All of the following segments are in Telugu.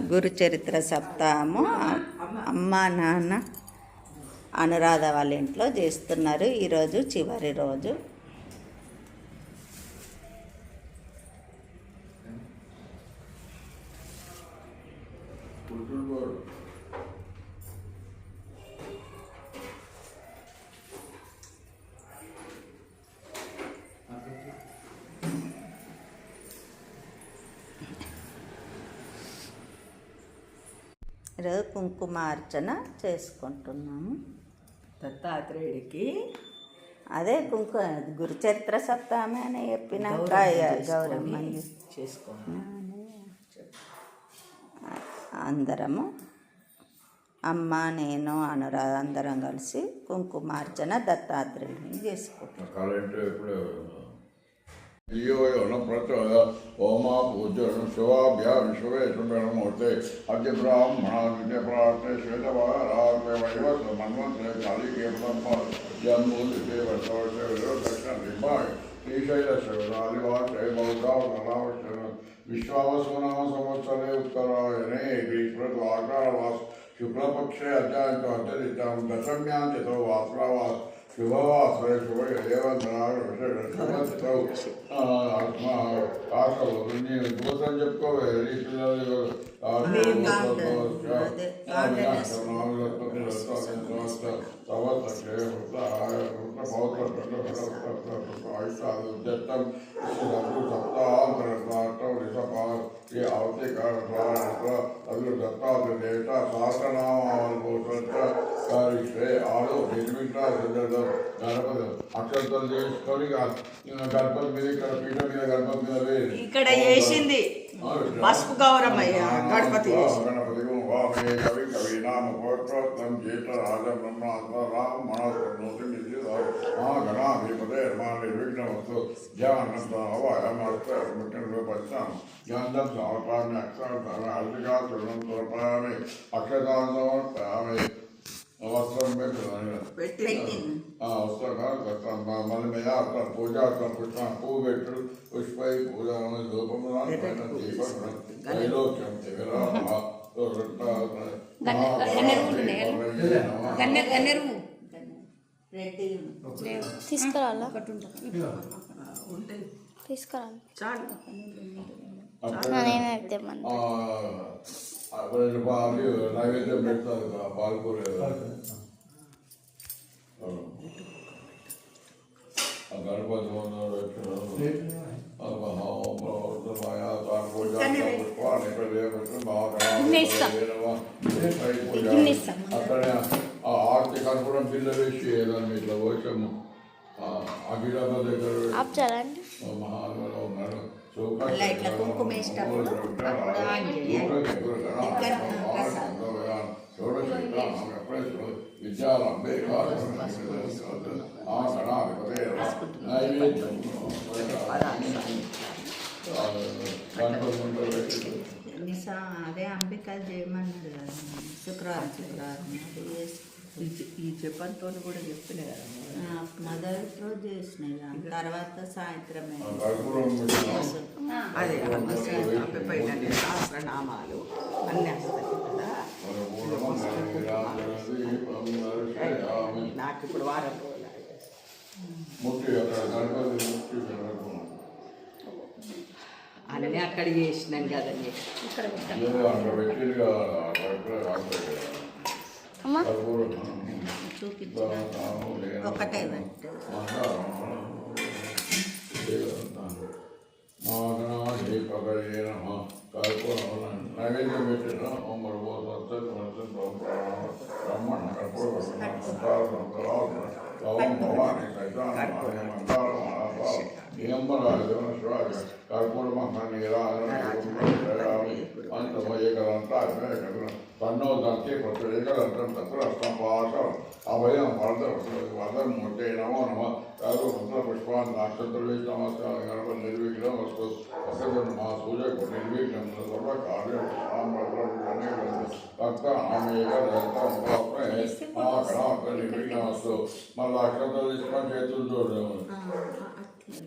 గురు చరిత్ర సప్తాహము అమ్మ నాన్న అనురాధ వాళ్ళ ఇంట్లో చేస్తున్నారు. ఈరోజు చివరి రోజు. ఈరోజు కుంకుమార్చన చేసుకుంటున్నాము దత్తాత్రేయుడికి. అదే గురుచరిత్ర సప్తాహమే అని చెప్పినాక గౌరమ్మ చేసుకున్నాము. అందరము అమ్మ నేను అనురాధ అందరం కలిసి కుంకుమార్చన దత్తాత్రేయుడిని చేసుకుంటాం. ओमा पूज्य शिवाभ्या विश्वेश्वरमूर्ते अद्य ब्राह्मणा विद्य प्रार्थने श्वेतवाराग्वैवत मन्वंतरे काली के जन्मूलिके वर्षवर्षे दक्षिण दिग्भाग श्रीशैलशैवालिवासे बौद्धावनावश्चन विश्वावसुनाम संवत्सरे उत्तरायणे ग्रीष्मऋतुवाकारवास शुक्लपक्षे अद्यान्तरितं दशम्यां चतो वासरावास शुभवासरे शुभदेवन्तौ आत्मा काशवृण्य गोत्रं చెప్పుకోవే రీతిలో అక్షంతలు చేసుకొని గణపతి మీద ఇక్కడ పీఠ మీద గణపతి మీద ఇక్కడ వేసింది పసుపు గౌరమ్మయ్య గణపతి గణపతి వామే కవి కవీనామ గోత్రోత్తం జ్యేష్ఠ రాజ బ్రహ్మాత్మ రామ మనోతి గణాధిపతే నిర్విఘ్నవస్తు ధ్యానం పచ్చాను జ్ఞానం సమర్పామి అక్షరం అర్ధిగా తృణం సమర్పయామి అక్షతాన్ని సమర్పయామి వస్త్రం వస్త్రం మళ్ళీ మీద అర్థం పూజా పుష్పం పువ్వు పెట్టుడు పుష్పై పూజ ధూపం త్రైలోక్యం తీసుకురాలా నైవేద్యం పెడతారు పాల్పూర గణపతి అక్కడే ఆర్తి కర్పూరం పిల్ల వేసి ఏదన్నా ఇట్లా పోసాము అభిరామ దగ్గర మహాత్మలో ఉన్నాడు. విద్యాలంబే అదే అంబికలు చేయమన్నారు కదా శుక్రవారం ఈ జపంతో కూడా చెప్తున్నా కదా మొదటి రోజు చేసినాయి తర్వాత సాయంత్రమే అదే సహస్రనామాలు అన్నీ వస్తాయి కదా. నాకు ఇప్పుడు వారం రోజులు అని అక్కడ చేసినాం కదండి. ఇక్కడ చూపించిన ఒకటే నైవేద్యం పెట్టిన బ్రహ్మణ తన్నో దంతే ప్రత్యేకం తత్ర సంపాసం అభయం వరదమూర్తే నమో నమ పుష్పాన్ని నక్షత్ర నమస్కారం గణపతి నిర్విఘ్నం వస్తు మా సూర్యకు నిర్విఘ్నం సర్వ కార్యం భక్త నిర్విఘ్నం వస్తు మళ్ళీ అక్షంతలు తీసుకొని చేతులు చూడము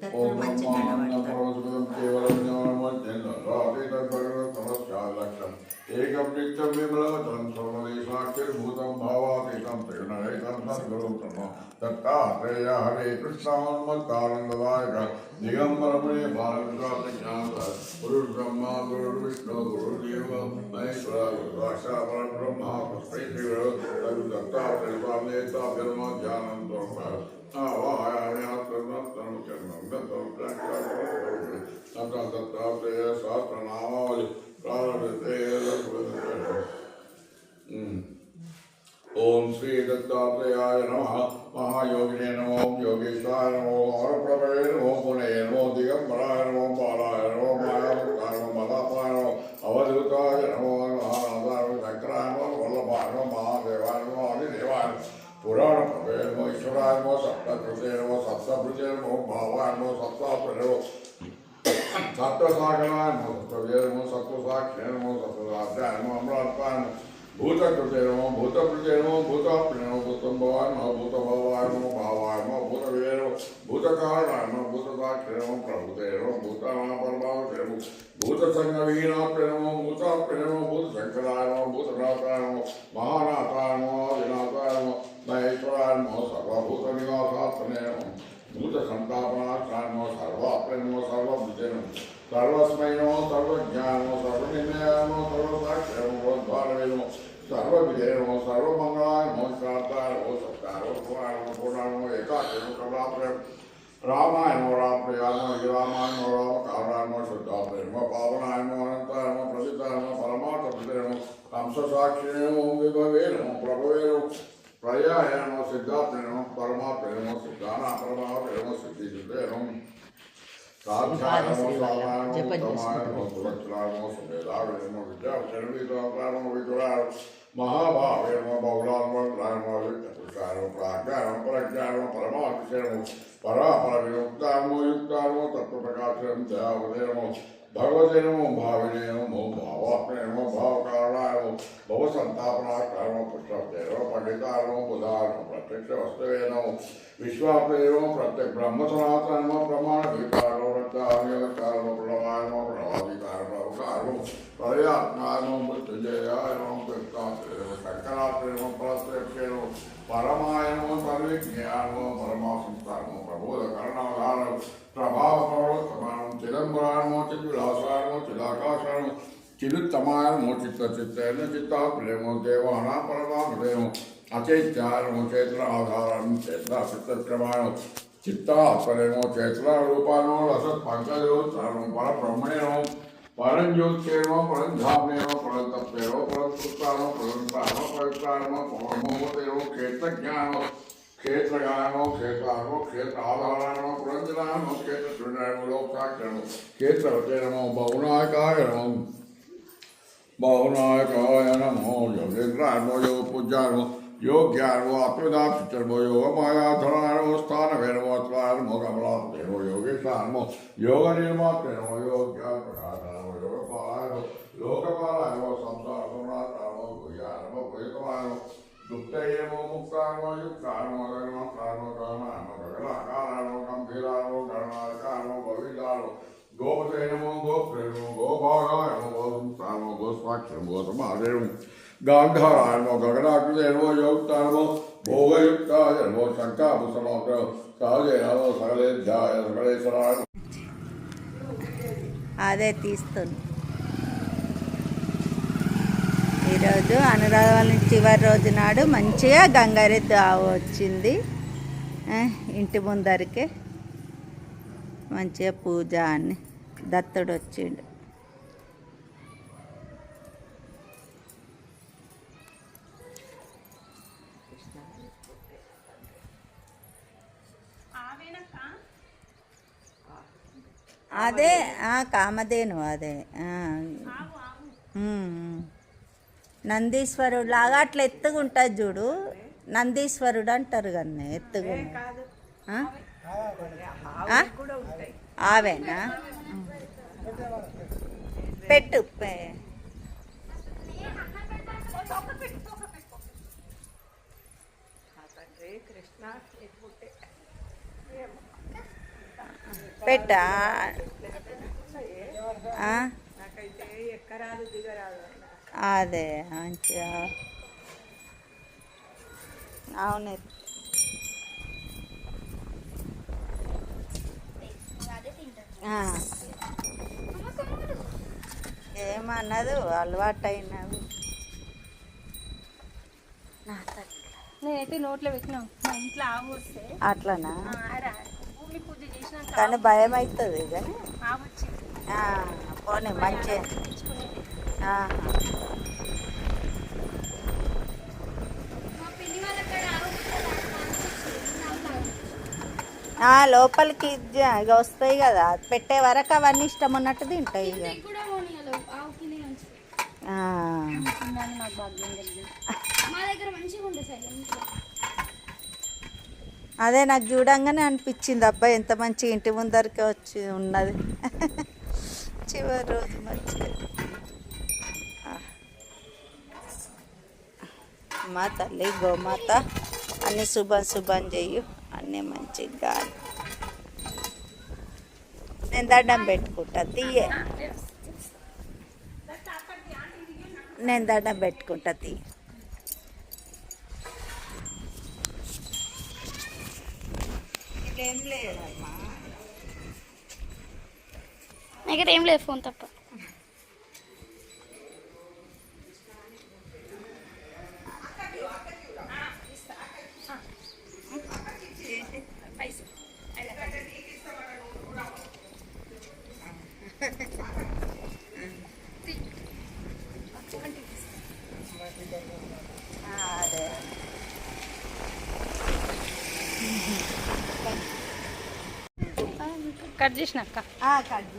దత్తుడు మంచిగా కనబడతాడు. ఏకం నిత్యం విమలవచనం సర్వదేశాక్షిర్భూతం భావాతీతం త్రిగుణరహితం సద్గురుం బ్రహ్మ దత్తాత్రేయ హరే కృష్ణాన్మత్తానందదాయక దిగంబరముని బాలవిశ్వాసజ్ఞాన గురుర్బ్రహ్మ గురుర్విష్ణు గురుర్దేవ మహేశ్వర గురుసాక్షాత్ పరబ్రహ్మ తస్మై శ్రీ గురు దత్తాత్రేయ స్వామినేతాభిర్మ ధ్యానం దత్తాత్రేయ సహస్రనామావళి ఓం శ్రీ దత్తాత్రేయాయ నమః మహాయోగినే నమో యోగేశ్వరాయ నమో వరప్రభవే నమో పునయే నమో దిగంబరాయ నమో బాలాయ నమో మాయాముక్తాయ నమో మదాపాయ నమో అవధూతాయ నమో మహానాథాయ నమో శంకరాయ నమో వల్లభాయ నమో మహాదేవాయ నమో ఆదిదేవాయ నమో పురాణ ప్రభే నమో ఈశ్వరాయ నమో సప్తకృతే నమో సప్తభృతే నమో భావాయ నమో సప్తాత్రే నమో సప్తసాగరాయ నమో సప్తవ్యే నమో సప్తసాక్షే నమో సప్తసాధ్యాయ నమో అమృతాయ నమో భూతకృతే నమో భూతభృతే నమో భూతాప్రే నమో భూతంభవాయ నమో భూతభవాయ నమో భావాయ నమో భూతవే నమో భూతకారణాయ నమో భూతసాక్షే నమో ప్రభుతే నమో భూతానాపరమావతే నమో భూతసంగవీనాప్రే నమో భూతాప్రే నమో భూతశంకరాయ నమో భూతనాథాయ నమో మహానాథాయ నమో వినాథాయ నమో మహేశ్వరాయ నమో సర్వభూతనివాసాత్మనే నమో భూతసంతాపనాశాయ నమో సర్వాప్రే నమో సర్వభృతే నమో సర్వస్మై నమో సర్వజ్ఞాయ నమో సర్వనిర్ణయాయ నమో సర్వసాక్షే నమో ద్వారవే నమో సర్వవిజయ నమో సర్వమంగళాయ నమో శాంతాయ నమో సత్యాయ నమో పూర్ణాయ నమో ఏకాక్షే నమో సర్వాప్రే రామాయ నమో రామప్రియాయ నమో శ్రీరామాయ నమో రామకారణాయ నమో శుద్ధాప్రే నమో పావనాయ నమో అనంతాయ నమో ప్రసిద్ధాయ నమో పరమార్థప్రదే నమో హంససాక్షిణే నమో విభవే నమో ప్రభవే నమో ప్రయాయ నమో సిద్ధాత్మే నమో పరమాత్మే నమో సిద్ధానా పరమాత్మే నమో సిద్ధిజుదే నమో సాధ్యాయ నమో స్వామాయ నమో తమాయ నమో సురక్షాయ నమో సుమేధాయ నమో విద్యాశరణీతాయ నమో విదురాయ మహాభావే నమో బహుళాయ నమో నమో విత్తపురుషాయ నమో ప్రాజ్ఞాయ నమో ప్రజ్ఞాయ నమో పరమాత్మే నమో పరాపర విముక్తాయ నమో యుక్తాయ నమో తత్వప్రకాశే నమో దయావదే నమో భగవతే నమో భావినే నమో భావాత్మే నమో భావకారణాయ నమో భవసంతాపనాకాయ నమో పుష్పతే నమో పండితాయ నమో బుధాయ నమో ప్రత్యక్ష వస్తువే నమో విశ్వాప్తే నమో ప్రత్యక్ బ్రహ్మసనాతన నమో ప్రమాణ వికార నమో రత్నానికార నమో ప్రణవాయ నమో ప్రణవాధికార నమోకార నమో ప్రయాత్మాయ నమో మృత్యుంజయాయ నమో కృష్ణాత్రే నమో శంకరాత్రే నమో పరత్రేక్షే నమో పరమాయ నమో సర్వజ్ఞాయ నమో పరమాసంస్థాయ నమో ప్రబోధకరణాధార ప్రభావ ప్రవర్తమానం చిదంబరాయ నమో చిద్విలాసాయ నమో చిదాకాశాయ నమో చిదుత్తమాయ నమో చిత్తచిత్తేన చిత్తాత్రే నమో దేవానా పరమాత్మే నమో అచైత్యాయ నమో చేతనాధారం చేతచిత్తక్రమాయ నమో చిత్తాత్మనే నమో చేతనారూపాయ నమో రసత్ పంకజోత్సాయ నమో పరబ్రహ్మణే నమో పరంజ్యోత్సే నమో పరంధామ్నే నమో పరంతత్వే నమో పరంతుత్తాయ నమో పరంతాయ నమో పవిత్రాయ నమో పరమోమతే నమో క్షేత్రజ్ఞాయ నమో క్షేత్రగాయ నమో క్షేత్రాయ నమో క్షేత్ర ఆధారాయ నమో పురంజనాయ నమో క్షేత్రశూన్యాయ నమో లోకసాక్షి నమో క్షేత్రవతే నమో బహునాయకాయ నమో బహునాయకాయ నమో యోగేంద్రాయ నమో యోగ పూజ్యాయ నమో योग्याय नमो आत्मदाक्षित्र नमो योगमायाधराय नमो स्थानवे नमो अत्राय नमो कमलात्मे नमो योगेशाय नमो योगनिर्मात्रे नमो योग्याय प्रकाशाय नमो योगपालाय नमो लोकपालाय नमो संसार सम्राटाय नमो गुह्याय नमो गुह्यतमाय नमो दुःखये नमो मुक्ताय नमो युक्ताय नमो गगनमात्राय नमो गगनाय नमो गगनाकाराय नमो गम्भीराय नमो गणनायकाय नमो गोविन्दाय नमो गोपते नमो गोप्रे नमो गोभागाय नमो गोसंस्थाय नमो गोस्वाक्षर नमो गोसमादे नमो गांधाराय नमो गगनाकृते नमो योक्ताय नमो भोगयुक्ताय नमो शंकाभूषणाग्र सहजे नमो सकलेध्याय सकलेश्वराय అదే తీస్తుంది. ఈరోజు అనురాధ వాళ్ళ చివరి రోజు నాడు మంచిగా గంగారెద్దు ఆవు వచ్చింది ఇంటి ముందరికే. మంచిగా పూజ అని దత్తుడు వచ్చిండు. అదే కామధేను అదే నందీశ్వరుడు లాగా అట్లా ఎత్తుగుంటుంది చూడు, నందీశ్వరుడు అంటారు కానీ ఎత్తుగు ఆవేనా పెట్టు కృష్ణ పెట్టా ఆ? నాకైతే ఎక్కరాదు దిగరాదు. అదే మంచిగా అవును. ఆ. ఏమన్నదు అలవాటు అయినవి నేనైతే నోట్లో పెట్టినాం మా ఇంట్లో ఆవు వస్తే అట్లనా భూమి పూజ చేసినాక కానీ భయం అవుతుంది కానీ ఆవు వచ్చింది పోనీ మంచి తెచ్చుకునేది. లోపలికి ఇక వస్తాయి కదా పెట్టే వరకు అవన్నీ ఇష్టం ఉన్నట్టు తింటాయి ఇక కూడా పోనీయాలి, ఆవుకి మంచిది. ఆ. తినడానికి నాకు భాగ్యం కలిగింది. మా దగ్గర మంచిగా ఉంటుంది సైలెంట్. అదే నాకు చూడంగానే అనిపించింది అబ్బా ఎంత మంచి ఇంటి ముందరికి వచ్చి ఉన్నది చివరి రోజు మంచిగా మా తల్లి గోమాత అన్ని శుభం చెయ్యు అన్నీ మంచిగా. నేను దండం పెట్టుకుంటా తీయే, నేను దండం పెట్టుకుంటా తీయ. ఇదేం లేదమ్మా, దగ్గర ఏం లేదు ఫోన్ తప్ప. అదే కట్ చేసినాక కట్